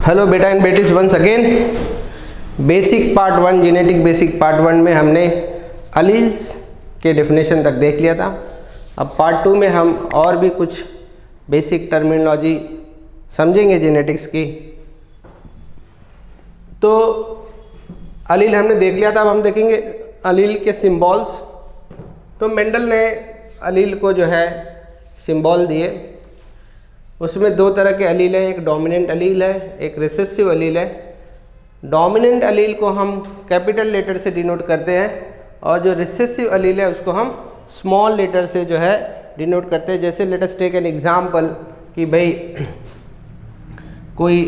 Hello बेटा and बेटीज, once again basic part 1 genetic basic part 1 में हमने अलील्स के डेफिनेशन तक देख लिया था। अब पार्ट 2 में हम और भी कुछ बेसिक टर्मिनोलॉजी समझेंगे जेनेटिक्स की। तो अलील हमने देख लिया था, अब हम देखेंगे अलील के सिंबल्स। तो मेंडल ने अलील को जो है सिंबल दिए, उसमें दो तरह के अलील हैं, एक डोमिनेंट अलील है, एक रिसेसिव अलील है। डोमिनेंट अलील को हम कैपिटल लेटर से डिनोट करते हैं और जो रिसेसिव अलील है उसको हम स्मॉल लेटर से जो है डिनोट करते हैं। जैसे let us take an example कि भाई कोई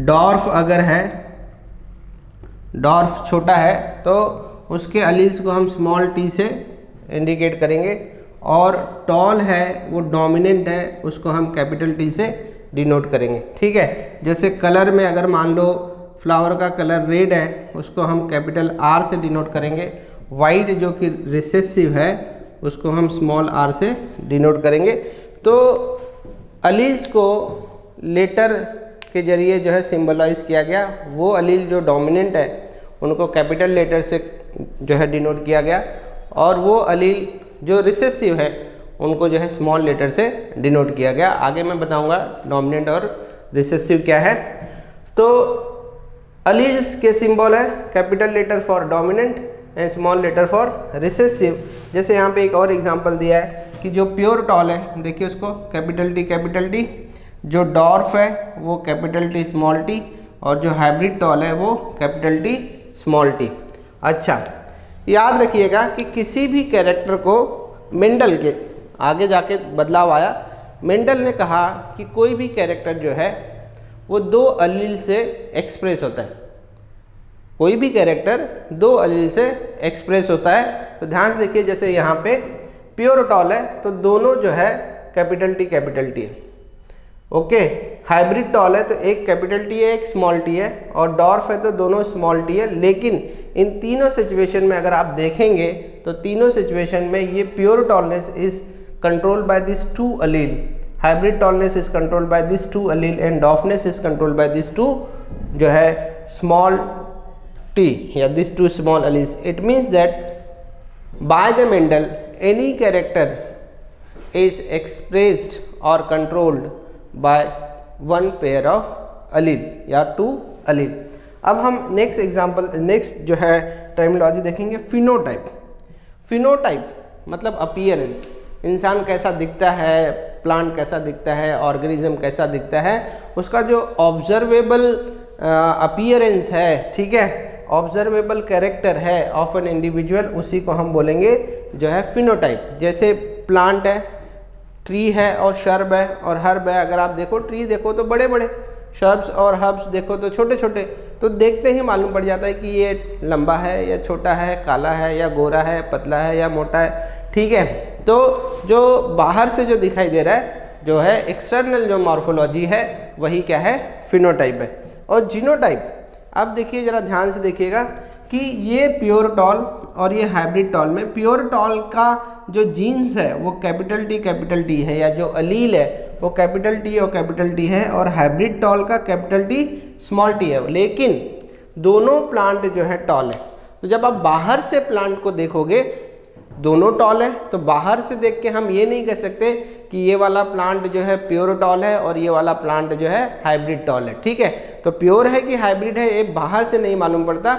डॉर्फ अगर है, डॉर्फ छोटा है तो उसके अलील्स को हम स्मॉल टी से इंडिकेट करेंगे, और टॉल है वो डोमिनेंट है उसको हम कैपिटल टी से डिनोट करेंगे। ठीक है, जैसे कलर में अगर मान लो फ्लावर का कलर रेड है उसको हम कैपिटल आर से डिनोट करेंगे। वाइट जो कि रिसेसिव है उसको हम स्मॉल आर से डिनोट करेंगे। तो अलील्स को लेटर के जरिए जो है सिंबलाइज किया गया। वो अलील जो डोमिनेंट है उनको कैपिटल लेटर से जो है डिनोट किया गया, और वो अलील जो रिसेसिव है उनको जो है स्मॉल लेटर से डिनोट किया गया। आगे मैं बताऊंगा डोमिनेंट और रिसेसिव क्या है। तो अलील्स के सिंबल है capital letter for dominant and small letter for recessive. जैसे यहाँ पे एक और एग्जांपल दिया है कि जो प्योर टॉल है, देखिए उसको कैपिटल टी, जो डॉर्फ है वो कैपिटल टी स्मॉल टी, और जो हाइब्रिड टॉल है वो कैपिटल टी स्मॉल टी। अच्छा, याद रखिएगा कि किसी भी कैरेक्टर को मेंडल के आगे जाके बदलाव आया। मेंडल ने कहा कि कोई भी कैरेक्टर जो है वो दो अलील से एक्सप्रेस होता है। कोई भी कैरेक्टर दो अलील से एक्सप्रेस होता है। तो ध्यान से देखिए, जैसे यहाँ पे प्योर टॉल है तो दोनों जो है कैपिटल टी है। ओके, हाइब्रिड टॉल है तो एक कैपिटल टी है एक स्मॉल टी है, और डॉर्फ है तो दोनों स्मॉल टी है। लेकिन इन तीनों सिचुएशन में अगर आप देखेंगे तो तीनों सिचुएशन में ये pure tallness is controlled by this two allele, hybrid tallness is controlled by this two allele, and dwarfness is controlled by this two जो है स्मॉल टी या this two small alleles. It means that by the Mendel any character is expressed और controlled by one pair of allele या two अलील। अब हम next जो है terminology देखेंगे फिनोटाइप। फिनोटाइप मतलब अपीयरेंस, इंसान कैसा दिखता है, प्लांट कैसा दिखता है, ऑर्गेनिज्म कैसा दिखता है, उसका जो ऑब्जर्वेबल अपीयरेंस है, ठीक है, ऑब्जर्वेबल कैरेक्टर है ऑफ एन इंडिविजुअल, उसी को हम बोलेंगे जो है फिनोटाइप। जैसे प्लांट है, ट्री है और शर्ब है और हर्ब है। अगर आप देखो ट्री देखो तो बड़े बड़े, शर्ब्स और हर्ब्स देखो तो छोटे छोटे, तो देखते ही मालूम पड़ जाता है कि ये लंबा है या छोटा है, काला है या गोरा है, पतला है या मोटा है। ठीक है, तो जो बाहर से जो दिखाई दे रहा है जो है एक्सटर्नल जो मॉर्फोलॉजी है वही क्या है, फिनोटाइप है। और जीनोटाइप, अब देखिए ज़रा ध्यान से देखिएगा कि ये प्योर टॉल और ये हाइब्रिड टॉल में प्योर टॉल का जो जीन्स है वो कैपिटल टी है, या जो अलील है वो कैपिटल टी और कैपिटल टी है, और हाइब्रिड टॉल का कैपिटल टी स्मॉल टी है। लेकिन दोनों प्लांट जो है टॉल है। तो जब आप बाहर से प्लांट को देखोगे दोनों टॉल है, तो बाहर से देख के हम ये नहीं कह सकते कि ये वाला प्लांट जो है प्योर टॉल है और ये वाला प्लांट जो है हाइब्रिड टॉल है। ठीक है, तो प्योर है कि हाइब्रिड है ये बाहर से नहीं मालूम पड़ता।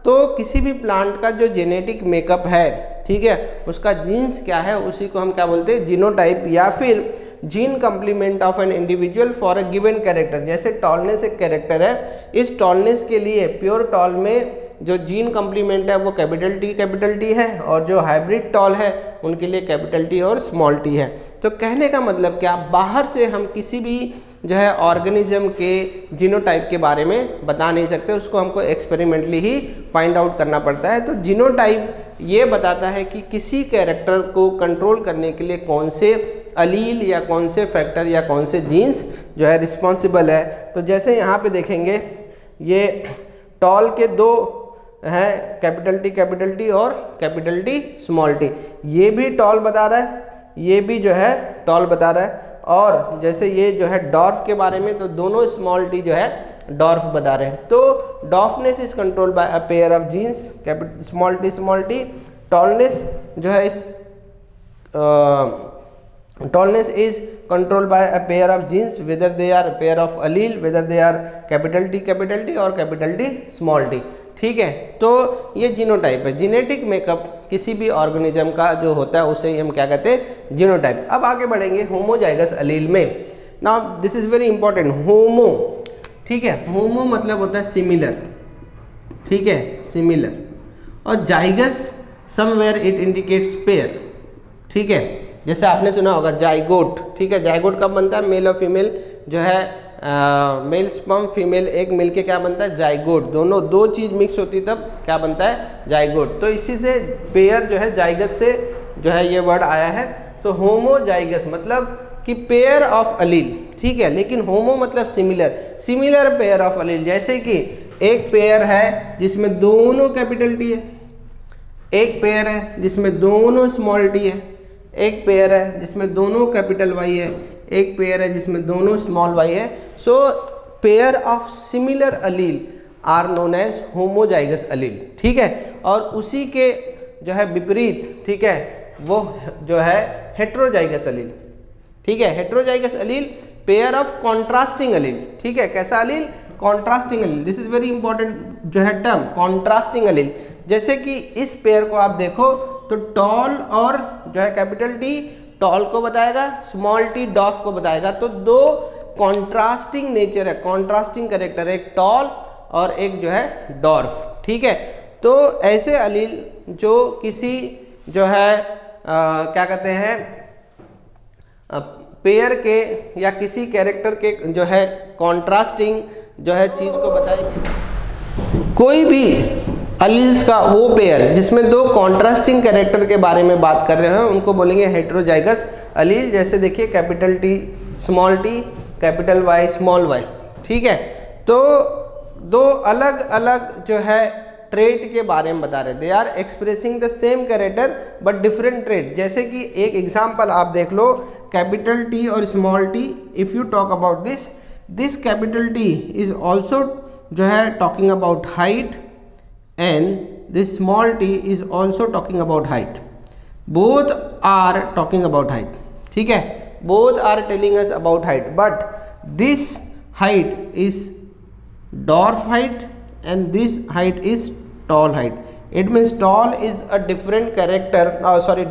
तो किसी भी प्लांट का जो जेनेटिक मेकअप है, ठीक है, उसका जीन्स क्या है उसी को हम क्या बोलते हैं, जीनोटाइप, या फिर gene complement of an individual for a given character. जैसे टॉलनेस एक कैरेक्टर है, इस टॉलनेस के लिए प्योर टॉल में जो जीन कम्प्लीमेंट है वो कैपिटल टी है, और जो हाइब्रिड टॉल है उनके लिए कैपिटल टी और स्मॉल टी है। तो कहने का मतलब क्या, बाहर से हम किसी भी जो है ऑर्गेनिज्म के जीनोटाइप के बारे में बता नहीं सकते, उसको हमको एक्सपेरिमेंटली ही फाइंड आउट करना पड़ता है। तो जीनोटाइप ये बताता है कि किसी कैरेक्टर को कंट्रोल करने के लिए कौन से अलील या कौन से फैक्टर या कौन से जीन्स जो है रिस्पॉन्सिबल है। तो जैसे यहाँ पे देखेंगे ये टॉल के दो हैं, कैपिटल टी और कैपिटल टी स्मॉल टी। ये भी टॉल बता रहा है, ये भी जो है टॉल बता रहा है, और जैसे ये जो है डॉर्फ के बारे में, तो दोनों स्मॉल टी जो है डॉर्फ बता रहे हैं। तो dwarfness is controlled by a pair of genes small T. Tallness जो है इस tallness is controlled by a pair of genes whether they are pair of allele, whether they are capital T और capital T small T. ठीक है, तो ये genotype है। Genetic makeup किसी भी ऑर्गेनिज्म का जो होता है उसे ही हम क्या कहते हैं, जीनोटाइप। अब आगे बढ़ेंगे होमोजाइगस अलील में। Now this is very important, homo. ठीक है, होमो मतलब होता है सिमिलर, ठीक है, सिमिलर। और जाइगस समवेयर इट इंडिकेट्स पेयर। ठीक है, जैसे आपने सुना होगा जाइगोट। ठीक है, जाइगोट कब बनता है, मेल और फीमेल जो है मेल स्पर्म फीमेल एक मिलके क्या बनता है, जाइगोट। दोनों दो चीज मिक्स होती तब क्या बनता है, जाइगोट। तो इसी से पेयर जो है जाइगस से जो है ये वर्ड आया है। तो होमोजाइगस मतलब कि पेयर ऑफ अलील। ठीक है, लेकिन होमो मतलब सिमिलर पेयर ऑफ अलील। जैसे कि एक पेयर है जिसमें दोनों कैपिटल टी है, एक पेयर है जिसमें दोनों स्मॉल टी है, एक पेयर है जिसमें दोनों कैपिटल वाई है, एक पेयर है जिसमें दोनों स्मॉल वाई है। So pair of similar allele are known as homozygous allele. ठीक है, और उसी के जो है विपरीत, ठीक है, वो जो है हेट्रोजाइगस अलील। ठीक है, heterozygous allele pair of contrasting allele. ठीक है, कैसा allele, contrasting allele. This is very important जो है टर्म, कॉन्ट्रास्टिंग अलील। जैसे कि इस पेयर को आप देखो तो टॉल और जो है कैपिटल टी टॉल को बताएगा, स्मॉल टी डॉफ को बताएगा। तो दो कॉन्ट्रास्टिंग नेचर है, कॉन्ट्रास्टिंग कैरेक्टर, एक टॉल और एक जो है डॉर्फ। ठीक है, तो ऐसे अलील जो किसी जो है क्या कहते हैं पेयर के या किसी कैरेक्टर के जो है कॉन्ट्रास्टिंग जो है चीज को बताएंगे। कोई भी अलील्स का वो पेयर जिसमें दो कॉन्ट्रास्टिंग कैरेक्टर के बारे में बात कर रहे हैं उनको बोलेंगे हेट्रोजाइगस अलील। जैसे देखिए capital T small T, capital Y small Y. ठीक है, तो दो अलग अलग जो है ट्रेट के बारे में बता रहे, they are expressing the same character but different trait. जैसे कि एक एग्जांपल आप देख लो, कैपिटल टी और small T. If you talk about this capital T is also जो है talking about height and this small t is also talking about height. Both are talking about height. ठीक है, both are telling us about height, but this height is dwarf height and this height is tall height. It means tall is a different character,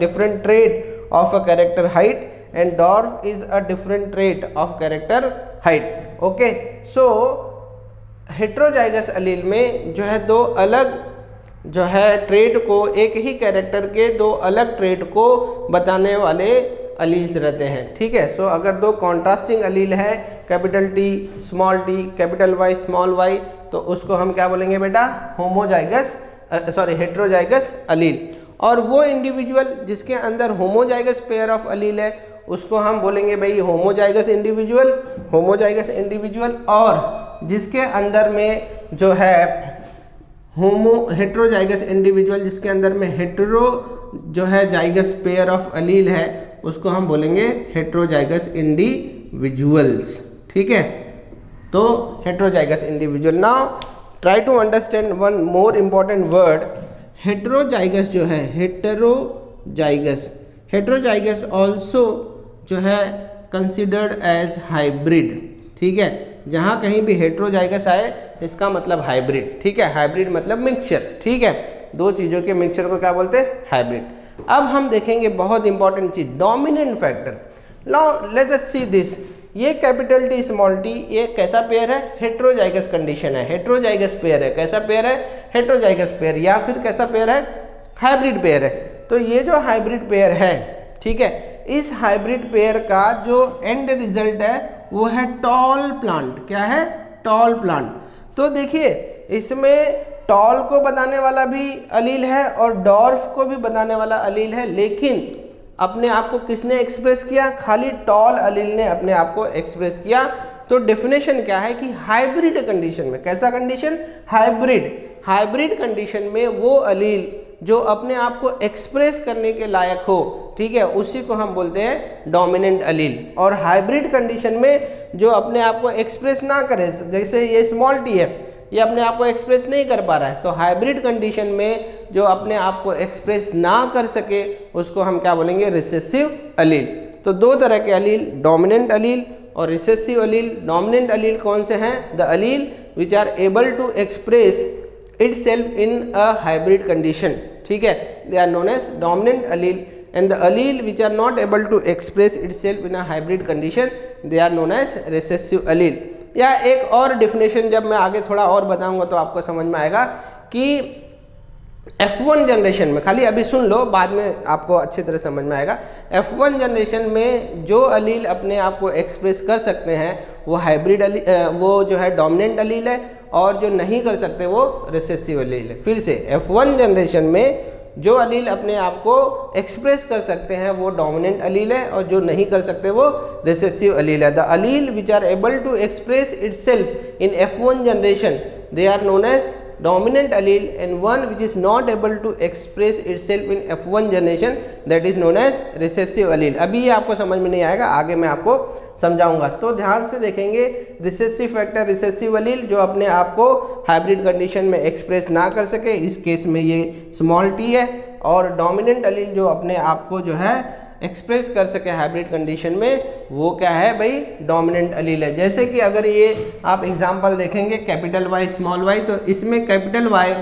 different trait of a character height, and dwarf is a different trait of character height. Okay, so heterozygous allele में जो है दो अलग जो है trait को, एक ही कैरेक्टर के दो अलग ट्रेट को बताने वाले अलील्स रहते हैं। ठीक है, सो अगर दो कॉन्ट्रास्टिंग अलील है, capital T small T, capital Y small Y, तो उसको हम क्या बोलेंगे बेटा, हेट्रोजाइगस अलील। और वो इंडिविजुअल जिसके अंदर होमोजाइगस पेयर ऑफ अलील है उसको हम बोलेंगे भाई होमोजाइगस इंडिविजुअल। और जिसके अंदर में जो है हेट्रोजाइगस इंडिविजुअल, जिसके अंदर में हेट्रो जो है जाइगस पेयर ऑफ अलील है उसको हम बोलेंगे हेट्रोजाइगस इंडिविजुअल्स। ठीक है, तो heterozygous individual. Now try to understand one more important word, heterozygous जो है हेट्रोजाइगस ऑल्सो जो है कंसिडर्ड एज हाइब्रिड। ठीक है, जहाँ कहीं भी हेट्रोजाइगस आए इसका मतलब हाइब्रिड। ठीक है, हाइब्रिड मतलब मिक्सचर। ठीक है, दो चीज़ों के मिक्सचर को क्या बोलते हैं, हाइब्रिड। अब हम देखेंगे बहुत इंपॉर्टेंट चीज, dominant factor. Now let us see this, ये कैपिटल टी स्मॉल टी ये कैसा पेयर है, हेट्रोजाइगस कंडीशन है, हेट्रोजाइगस पेयर है। कैसा पेयर है, हेट्रोजाइगस पेयर, या फिर कैसा पेयर है, हाइब्रिड पेयर है। तो ये जो हाइब्रिड पेयर है, ठीक है, इस हाइब्रिड पेयर का जो एंड रिजल्ट है वो है टॉल प्लांट। क्या है, टॉल प्लांट। तो देखिए इसमें टॉल को बताने वाला भी अलील है और डॉर्फ को भी बताने वाला अलील है, लेकिन अपने आप को किसने एक्सप्रेस किया, खाली टॉल अलील ने अपने आप को एक्सप्रेस किया। तो डेफिनेशन क्या है कि हाइब्रिड कंडीशन में, कैसा कंडीशन, हाइब्रिड कंडीशन में वो अलील जो अपने आप को एक्सप्रेस करने के लायक हो, ठीक है, उसी को हम बोलते हैं डोमिनेंट अलील। और हाइब्रिड कंडीशन में जो अपने आप को एक्सप्रेस ना करे, जैसे ये स्मॉल टी है, ये अपने आप को एक्सप्रेस नहीं कर पा रहा है, तो हाइब्रिड कंडीशन में जो अपने आप को एक्सप्रेस ना कर सके उसको हम क्या बोलेंगे, रिसेसिव अलील। तो दो तरह के अलील, डोमिनेंट अलील और रिसेसिव अलील। डोमिनेंट अलील कौन से हैं? The allele which are able to express itself in a hybrid condition, ठीक है, they are known as dominant allele, and the allele which are not able to express itself in a hybrid condition they are known as recessive allele। या एक और definition जब मैं आगे थोड़ा और बताऊंगा तो आपको समझ में आएगा कि F1 जनरेशन में, खाली अभी सुन लो, बाद में आपको अच्छी तरह समझ में आएगा। F1 जनरेशन में जो अलील अपने आप को एक्सप्रेस कर सकते हैं वो हाइब्रिड वो जो है डोमिनेंट अलील है, और जो नहीं कर सकते वो रिसेसिव अलील है। फिर से F1 जनरेशन में जो अलील अपने आप को एक्सप्रेस कर सकते हैं वो डोमिनेंट अलील है, और जो नहीं कर सकते वो रिसेसिव अलील है। The allele which are able to express itself in F1 generation they are known as dominant allele, and one which is not able to express itself in F1 generation that is known as recessive allele। अभी ये आपको समझ में नहीं आएगा, आगे मैं आपको समझाऊंगा। तो ध्यान से देखेंगे, रिसेसिव फैक्टर रिसेसिव अलील जो अपने आप को हाइब्रिड कंडीशन में एक्सप्रेस ना कर सके, इस केस में ये स्मॉल टी है, और डोमिनेंट अलील जो अपने आप को जो है एक्सप्रेस कर सके हाइब्रिड कंडीशन में, वो क्या है भाई, डोमिनेंट अलील है। जैसे कि अगर ये आप एग्जांपल देखेंगे कैपिटल वाई स्मॉल वाई, तो इसमें कैपिटल वाई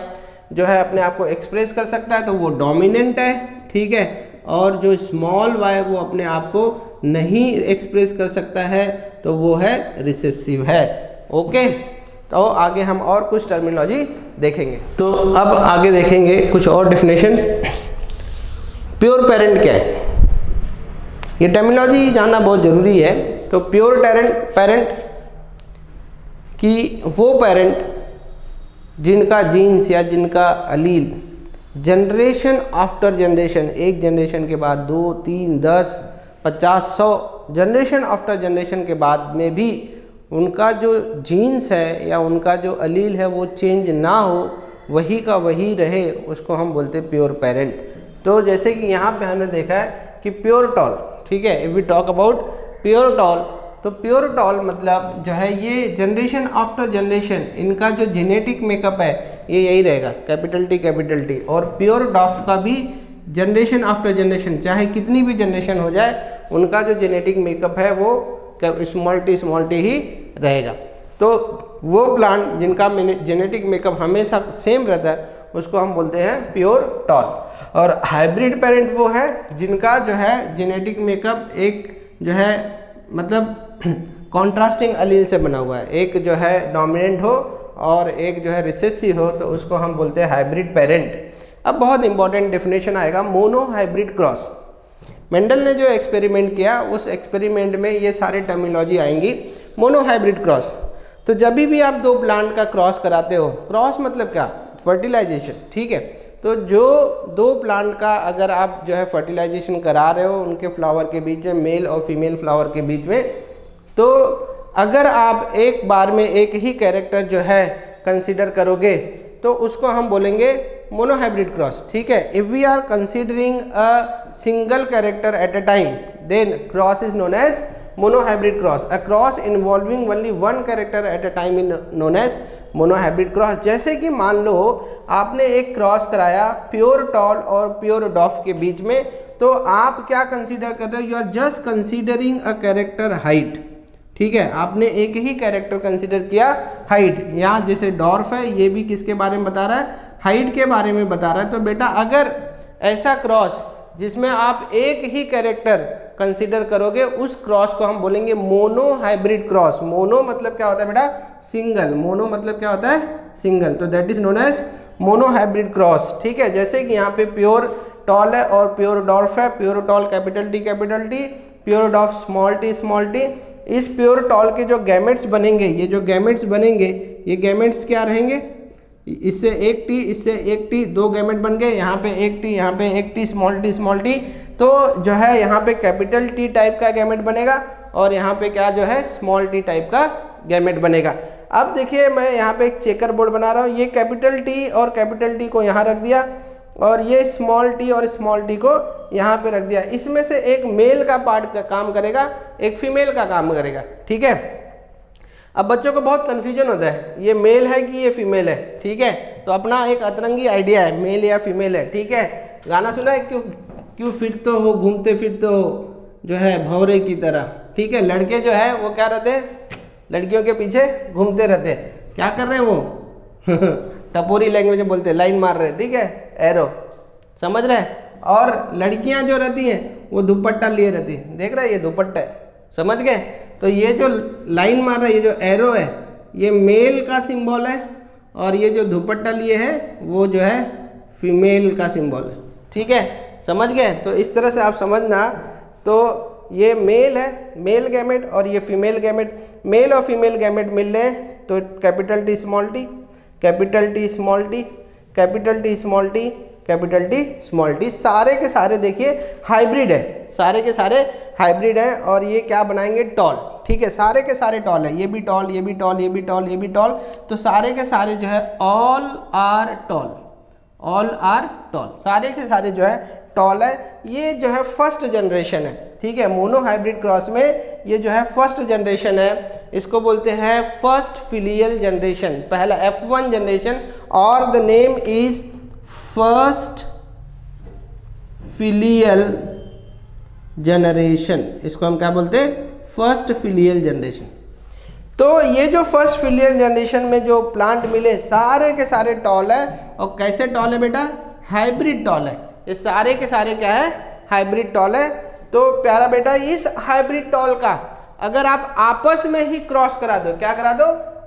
जो है अपने आप को एक्सप्रेस कर सकता है तो वो डोमिनेंट है, ठीक है, और जो स्मॉल वाई वो अपने आप को नहीं एक्सप्रेस कर सकता है तो वो है रिसेसिव है। ओके, तो आगे हम और कुछ टर्मिनोलॉजी देखेंगे। तो अब आगे देखेंगे कुछ और डेफिनेशन। प्योर पेरेंट क्या है, ये टर्मिनोलॉजी जानना बहुत ज़रूरी है। तो प्योर पेरेंट कि वो पेरेंट जिनका जीन्स या जिनका अलील जनरेशन आफ्टर जनरेशन, एक जनरेशन के बाद 2, 3, 10, 50, 100 जनरेशन आफ्टर जनरेशन के बाद में भी उनका जो जीन्स है या उनका जो अलील है वो चेंज ना हो, वही का वही रहे, उसको हम बोलते हैं प्योर पेरेंट। तो जैसे कि यहाँ पे हमने देखा है कि प्योर टॉल, ठीक है, if we talk about pure tall, तो प्योर टॉल मतलब जो है ये जनरेशन आफ्टर जनरेशन इनका जो जेनेटिक मेकअप है ये यही रहेगा, कैपिटल टी, और प्योर डॉफ का भी जनरेशन आफ्टर जनरेशन चाहे कितनी भी जनरेशन हो जाए उनका जो जेनेटिक मेकअप है वो स्मॉल टी ही रहेगा। तो वो प्लांट जिनका जेनेटिक मेकअप हमेशा सेम रहता है उसको हम बोलते हैं प्योर टॉल। और हाइब्रिड पेरेंट वो है जिनका जो है जेनेटिक मेकअप एक जो है मतलब कॉन्ट्रास्टिंग अलील से बना हुआ है, एक जो है डोमिनेंट हो और एक जो है रिसेसिव हो, तो उसको हम बोलते हैं हाइब्रिड पेरेंट। अब बहुत इंपॉर्टेंट डेफिनेशन आएगा, मोनो हाइब्रिड क्रॉस। मेंडल ने जो एक्सपेरिमेंट किया उस एक्सपेरिमेंट में ये सारे टर्मिनोलॉजी आएंगी। मोनो हाइब्रिड क्रॉस, तो जब भी आप दो प्लांट का क्रॉस कराते हो, क्रॉस मतलब क्या, फर्टिलाइजेशन, ठीक है, तो जो दो प्लांट का अगर आप जो है फर्टिलाइजेशन करा रहे हो उनके फ्लावर के बीच में, मेल और फीमेल फ्लावर के बीच में, तो अगर आप एक बार में एक ही कैरेक्टर जो है कंसीडर करोगे तो उसको हम बोलेंगे मोनोहाइब्रिड क्रॉस, ठीक है। If we are considering a single character at a time then cross is known as monohybrid cross. A cross involving only one character at a time is known as monohybrid cross। जैसे कि मान लो आपने एक cross कराया pure tall और pure डॉफ के बीच में, तो आप क्या कंसीडर कर रहे हो, you are just considering a character height, ठीक है, आपने एक ही कैरेक्टर कंसीडर किया हाइट। यहाँ जैसे डॉर्फ है ये भी किसके बारे में बता रहा है, हाइट के बारे में बता रहा है। तो बेटा अगर ऐसा क्रॉस जिसमें आप एक ही कैरेक्टर कंसीडर करोगे उस क्रॉस को हम बोलेंगे मोनो हाइब्रिड क्रॉस। मोनो मतलब क्या होता है बेटा, सिंगल, मोनो मतलब क्या होता है, सिंगल, तो that is known as monohybrid cross, ठीक है। जैसे कि यहाँ पे प्योर टॉल है और प्योर डॉर्फ है, pure tall capital T, pure dwarf small T. इस प्योर टॉल के जो गैमेट्स बनेंगे, ये जो गैमेट्स बनेंगे, ये गैमेट्स क्या रहेंगे, इससे एक टी, इससे एक टी, दो गैमेट बन गए, यहाँ पे एक टी, यहाँ पे एक टी, स्मॉल टी, तो जो है यहाँ पे कैपिटल टी टाइप का गैमेट बनेगा और यहाँ पे क्या जो है स्मॉल टी टाइप का गैमेट बनेगा। अब देखिए मैं यहाँ पे एक चेकर बोर्ड बना रहा हूँ, ये कैपिटल टी और कैपिटल टी को यहाँ रख दिया, और ये स्मॉल टी और स्मॉल टी को यहाँ पे रख दिया। इसमें से एक मेल का पार्ट का काम करेगा, एक फीमेल का काम करेगा, ठीक है। अब बच्चों को बहुत कन्फ्यूजन होता है, ये मेल है कि ये फीमेल है, ठीक है। तो अपना एक अतरंगी आइडिया है, मेल या फीमेल है, ठीक है। गाना सुना है, क्यों फिरते हो घूमते फिरते हो जो है भौरे की तरह, ठीक है। लड़के जो है वो क्या रहते हैं, लड़कियों के पीछे घूमते रहते हैं। क्या कर रहे हैं वो टपोरी लैंग्वेज में बोलते हैं, लाइन मार रहे हैं, ठीक है, एरो, समझ रहे हैं। और लड़कियां जो रहती हैं वो दुपट्टा लिए रहती है, देख रहे हैं ये दुपट्टा है, समझ गए। तो ये जो लाइन मार रहा है, ये जो एरो है, ये मेल का सिंबल है, और ये जो दुपट्टा लिए है वो जो है फीमेल का सिंबल है, ठीक है, समझ गए। तो इस तरह से आप समझना। तो ये मेल है, मेल गैमेट, और ये फीमेल गैमेट। मेल और फीमेल गैमेट मिल रहे हैं तो capital T small T, capital T small T, capital T small T, capital T small T, सारे के सारे देखिए हाइब्रिड है, सारे के सारे हाइब्रिड है। और ये क्या बनाएंगे, टॉल, ठीक है, सारे के सारे टॉल है, ये भी टॉल, ये भी टॉल, ये भी टॉल, ये भी टॉल। तो सारे के सारे जो है all are tall, all are tall, सारे के सारे जो है टॉल है। ये जो है फर्स्ट जनरेशन है, ठीक है, मोनो हाइब्रिड क्रॉस में ये जो है फर्स्ट जनरेशन है, इसको बोलते हैं फर्स्ट फिलियल जनरेशन, पहला F1 जनरेशन, और the name is first filial generation. इसको हम क्या बोलते हैं, फर्स्ट फिलियल जनरेशन। तो ये जो फर्स्ट फिलियल जनरेशन में जो प्लांट मिले सारे के सारे टॉल है। और कैसे टॉल है बेटा, हाइब्रिड टॉल है, ये सारे के सारे क्या है, हाइब्रिड टॉल है। तो प्यारा बेटा, इस हाइब्रिड टॉल का अगर आप आपस में ही क्रॉस करा दो, क्या करा दो,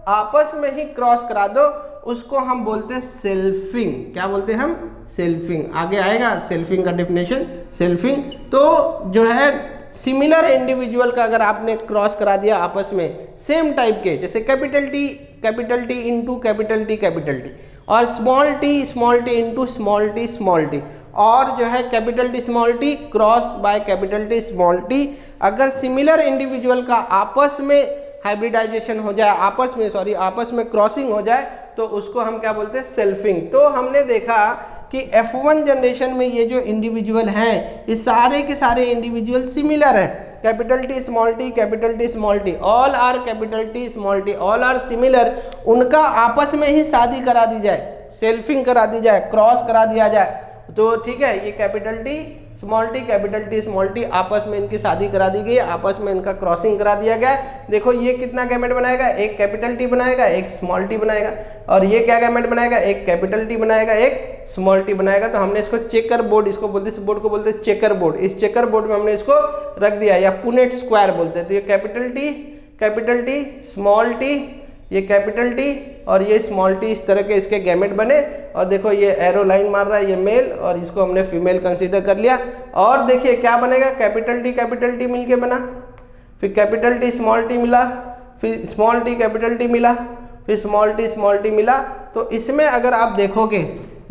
आपस में ही क्रॉस करा दो, उसको हम बोलते हैं सेल्फिंग। क्या बोलते हैं हम, सेल्फिंग। आगे आएगा सेल्फिंग का डेफिनेशन, सेल्फिंग। तो जो है सिमिलर इंडिविजुअल का अगर आपने क्रॉस करा दिया आपस में, सेम टाइप के, जैसे capital T into capital T, और small T into small T, और जो है capital T small T cross by capital T small T. अगर सिमिलर इंडिविजुअल का आपस में हाइब्रिडाइजेशन हो जाए, आपस में क्रॉसिंग हो जाए, तो उसको हम क्या बोलते हैं, सेल्फिंग। तो हमने देखा कि F1 जनरेशन में ये जो इंडिविजुअल हैं, ये सारे के सारे इंडिविजुअल सिमिलर हैं, capital T small T, capital T small T, all are capital T small T, all are similar. उनका आपस में ही शादी करा दी जाए, सेल्फिंग करा दी जाए, क्रॉस करा दिया जाए, तो ठीक है, ये capital T small T, capital T small T, आपस में इनकी शादी करा दी गई, आपस में इनका क्रॉसिंग करा दिया गया। देखो ये कितना गैमेट बनाएगा, एक कैपिटल टी बनाएगा, एक स्मॉल टी बनाएगा, और ये क्या गैमेट बनाएगा, एक कैपिटल टी बनाएगा, एक स्मॉल टी बनाएगा। तो हमने इसको चेकर बोर्ड, इसको बोलते, इस बोर्ड को बोलते हैं चेकर बोर्ड। इस चेकर बोर्ड में हमने इसको रख दिया, या पुनेट स्क्वायर बोलते हैं। तो ये कैपिटल टी स्मॉल टी, ये कैपिटल टी और ये स्मॉल टी, इस तरह के इसके गैमेट बने। और देखो ये एरो लाइन मार रहा है, ये मेल, और इसको हमने फीमेल कंसीडर कर लिया। और देखिए क्या बनेगा, कैपिटल टी मिलके बना, फिर कैपिटल टी स्मॉल टी मिला, फिर स्मॉल टी कैपिटल टी मिला, फिर स्मॉल टी मिला। तो इसमें अगर आप देखोगे,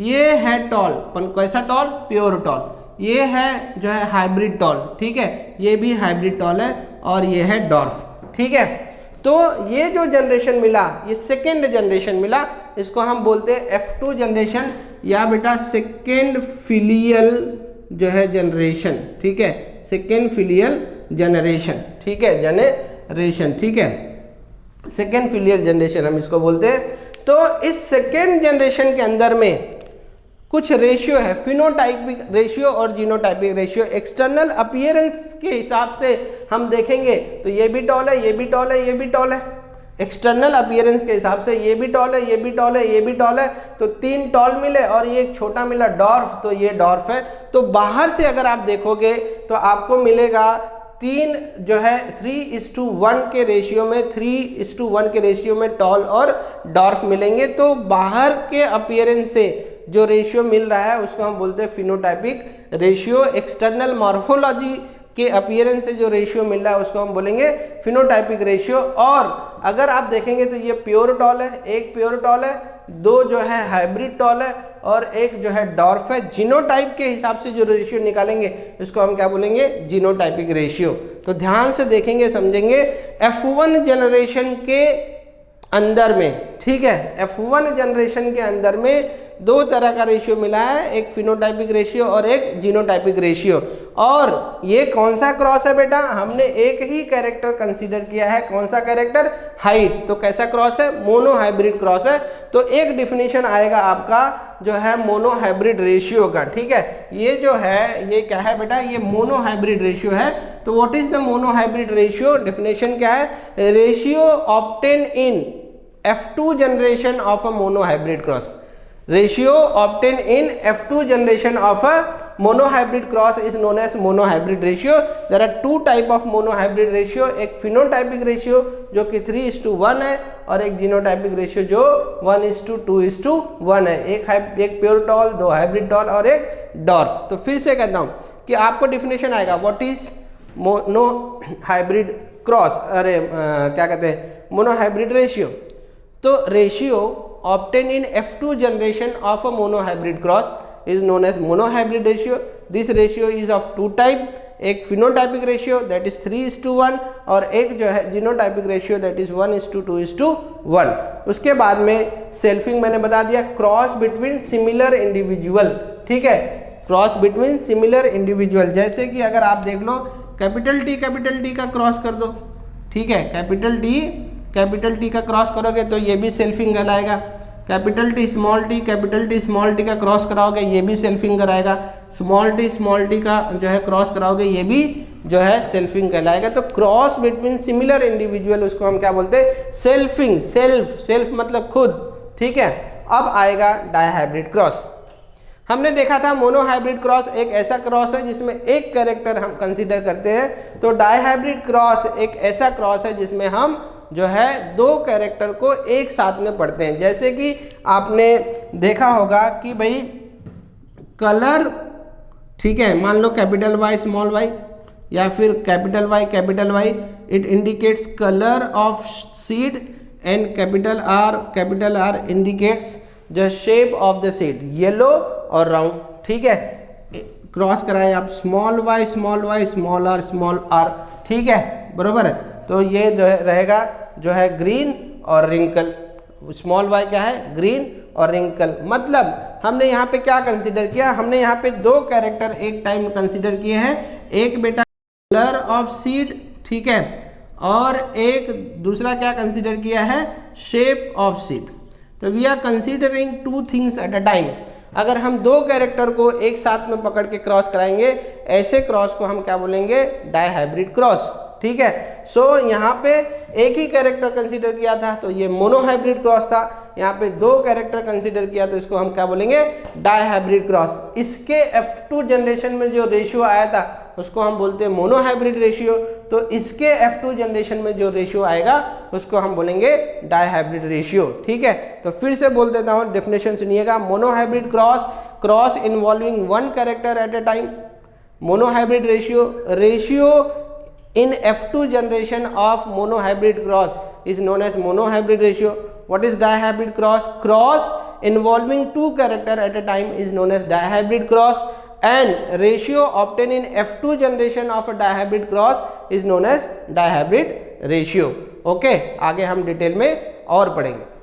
ये है टॉल, कैसा टॉल, प्योर टॉल। ये है जो है हाइब्रिड टॉल, ठीक है, ये भी हाइब्रिड टॉल है, और ये है डॉर्फ, ठीक है। तो ये जो जनरेशन मिला, ये सेकेंड जनरेशन मिला, इसको हम बोलते हैं F2 जनरेशन, या बेटा सेकेंड फिलियल जो है जनरेशन, ठीक है, सेकेंड फिलियल जनरेशन, ठीक है, जनरेशन, ठीक है, सेकेंड फिलियल जनरेशन हम इसको बोलते हैं। तो इस सेकेंड जनरेशन के अंदर में कुछ रेशियो है, फिनोटाइपिक रेशियो और जीनोटाइपिक रेशियो। एक्सटर्नल अपीयरेंस के हिसाब से हम देखेंगे तो ये भी टॉल है, ये भी टॉल है, ये भी टॉल है। एक्सटर्नल अपीयरेंस के हिसाब से ये भी टॉल है, ये भी टॉल है, ये भी टॉल है। तो 3 टॉल मिले और ये एक छोटा मिला डॉर्फ, तो ये डॉर्फ है। तो बाहर से अगर आप देखोगे तो आपको मिलेगा 3 जो है 3:1 के रेशियो में, 3:1 के रेशियो में टॉल और डॉर्फ मिलेंगे। तो बाहर के अपीयरेंस से जो रेशियो मिल रहा है उसको हम बोलते हैं फिनोटाइपिक रेशियो। एक्सटर्नल मॉर्फोलॉजी के अपीयरेंस से जो रेशियो मिल रहा है उसको हम बोलेंगे फिनोटाइपिक रेशियो। और अगर आप देखेंगे तो ये प्योर टॉल है, एक प्योर टॉल है, 2 जो है हाइब्रिड टॉल है, और एक जो है डॉर्फ है। जीनोटाइप के हिसाब से जो रेशियो निकालेंगे उसको हम क्या बोलेंगे, जीनोटाइपिक रेशियो। तो ध्यान से देखेंगे, समझेंगे। F1 जनरेशन के अंदर में, ठीक है, F1 जनरेशन के अंदर में दो तरह का रेशियो मिला है, एक फिनोटाइपिक रेशियो और एक जीनोटाइपिक रेशियो। और ये कौन सा क्रॉस है बेटा, हमने एक ही कैरेक्टर कंसीडर किया है, कौन सा कैरेक्टर, हाइट। तो कैसा क्रॉस है, मोनो हाइब्रिड क्रॉस है। तो एक डिफिनेशन आएगा आपका जो है मोनो हाइब्रिड रेशियो का, ठीक है। ये जो है ये क्या है बेटा, ये मोनो हाइब्रिड रेशियो है। तो what is the mono hybrid ratio, definition क्या है, ratio obtain in F2 generation of a monohybrid cross. Ratio obtained in F2 generation of a monohybrid cross is known as monohybrid ratio. There are two type of monohybrid ratio, एक phenotypic ratio जो कि 3:1 है और एक genotypic ratio जो 1:2:1 है। एक pure tall, दो हाइब्रिड टॉल और एक डॉर्फ। तो फिर से कहता हूँ कि आपको डिफिनेशन आएगा what is mono hybrid cross, अरे क्या कहते हैं, मोनो हाइब्रिड रेशियो। तो ratio obtained in F2 generation of a monohybrid cross is known as monohybrid ratio. This ratio is of two type, एक phenotypic ratio that is 3:1 और एक जो है genotypic ratio that is 1:2:1। उसके बाद में selfing मैंने बता दिया, क्रॉस बिटवीन सिमिलर इंडिविजुअल, ठीक है, क्रॉस बिटवीन सिमिलर इंडिविजुअल। जैसे कि अगर आप देख लो कैपिटल टी का क्रॉस कर दो, ठीक है, कैपिटल टी का क्रॉस करोगे तो ये भी सेल्फिंग कहलाएगा। कैपिटल टी स्मॉल टी का क्रॉस कराओगे ये भी सेल्फिंग कराएगा। स्मॉल टी का जो है क्रॉस कराओगे ये भी जो है सेल्फिंग कहलाएगा। तो क्रॉस बिटवीन सिमिलर इंडिविजुअल उसको हम क्या बोलते हैं, सेल्फिंग। सेल्फ मतलब खुद, ठीक है। अब आएगा डायहाइब्रिड क्रॉस। हमने देखा था मोनोहाइब्रिड क्रॉस एक ऐसा क्रॉस है जिसमें एक कैरेक्टर हम कंसीडर करते हैं। तो डायहाइब्रिड क्रॉस एक ऐसा क्रॉस है जिसमें हम जो है दो कैरेक्टर को एक साथ में पढ़ते हैं। जैसे कि आपने देखा होगा कि भाई कलर, ठीक है, मान लो कैपिटल वाई स्मॉल वाई या फिर capital Y, it indicates colour of seed and capital R indicates the shape of the seed, yellow और राउंड, ठीक है। क्रॉस कराएं आप स्मॉल वाई स्मॉल आर, ठीक है, बरोबर है। तो ये जो है रहेगा जो है ग्रीन और रिंकल। स्मॉल वाई क्या है, ग्रीन और रिंकल। मतलब हमने यहाँ पे क्या कंसीडर किया, हमने यहाँ पे दो कैरेक्टर एक टाइम कंसीडर किए हैं। एक बेटा कलर ऑफ सीड, ठीक है, और एक दूसरा क्या कंसीडर किया है, शेप ऑफ सीड। तो we are considering two things at a time. अगर हम दो कैरेक्टर को एक साथ में पकड़ के क्रॉस कराएंगे, ऐसे क्रॉस को हम क्या बोलेंगे, डायहाइब्रिड क्रॉस, ठीक है। सो यहाँ पे एक ही कैरेक्टर कंसीडर किया था तो ये मोनोहाइब्रिड क्रॉस था। यहाँ पे दो कैरेक्टर कंसीडर किया तो इसको हम क्या बोलेंगे, डायहाइब्रिड क्रॉस। इसके F2 जनरेशन में जो रेशियो आया था उसको हम बोलते हैं मोनोहाइब्रिड रेशियो। तो इसके F2 जनरेशन में जो रेशियो आएगा उसको हम बोलेंगे डायहाइब्रिड रेशियो, ठीक है। तो फिर से बोल देता हूँ, डेफिनेशन सुनिएगा। Monohybrid cross involving one character eight A time. Monohybrid ratio in F2 generation of monohybrid cross is known as monohybrid ratio. What is dihybrid cross? Cross involving two character at a time is known as dihybrid cross, and ratio obtained in F2 generation of a dihybrid cross is known as dihybrid ratio. Okay, आगे हम detail में और पढ़ेंगे।